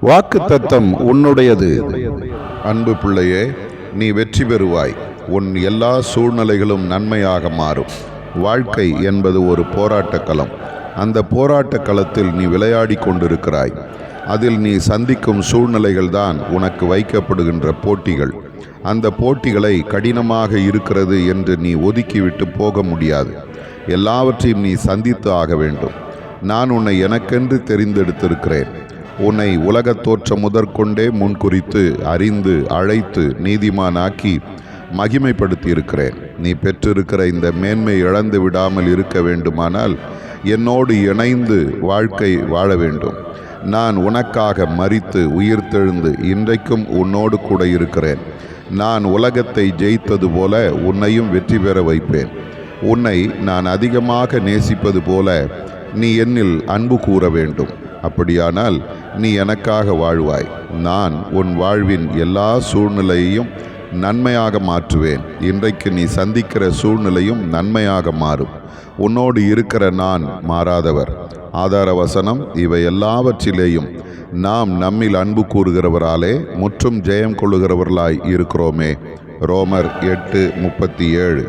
வாக்குத்தத்தம் உன்னுடையது. அன்பு பிள்ளையே, நீ வெற்றி பெறுவாய். உன் எல்லா சூழ்நிலைகளும் நன்மையாக மாறும். வாழ்க்கை என்பது ஒரு போராட்ட களம். அந்த போராட்ட களத்தில் நீ விளையாடி கொண்டிருக்கிறாய். அதில் நீ சந்திக்கும் சூழ்நிலைகள் தான் உனக்கு வைக்கப்படுகின்ற போட்டிகள். அந்த போட்டிகளை கடினமாக இருக்கிறது என்று நீ ஒதுக்கிவிட்டு போக முடியாது. எல்லாவற்றையும் நீ சந்தித்து ஆக வேண்டும். நான் உன்னை எனக்கென்று தெரிந்தெடுத்திருக்கிறேன். உன்னை உலகத் தோற்றம் முதற்கொண்டே முன்குறித்து அறிந்து அழைத்து நீதிமானாக்கி மகிமைப்படுத்தி இருக்கிறேன். நீ பெற்றிருக்கிற இந்த மேன்மை இழந்து விடாமல் இருக்க வேண்டுமானால் என்னோடு இணைந்து வாழ்க்கை வாழ வேண்டும். நான் உனக்காக மரித்து உயிர்த்தெழுந்து இன்றைக்கும் உன்னோடு கூட இருக்கிறேன். நான் உலகத்தை ஜெயித்தது போல உன்னையும் வெற்றி பெற வைப்பேன். உன்னை நான் அதிகமாக நேசிப்பது போல நீ என்னில் அன்பு கூற வேண்டும். அப்படியானால் நீ எனக்காக வாழ்வாய். நான் உன் வாழ்வின் எல்லா சூழ்நிலையையும் நன்மையாக மாற்றுவேன். இன்றைக்கு நீ சந்திக்கிற சூழ்நிலையும் நன்மையாக மாறும். உன்னோடு இருக்கிற நான் மாறாதவர். ஆதார வசனம் இவை எல்லாவற்றிலேயும் நாம் நம்மில் அன்பு கூறுகிறவராலே முற்றும் ஜெயம் கொள்ளுகிறவர்களாய் இருக்கிறோமே. ரோமர் 8:37.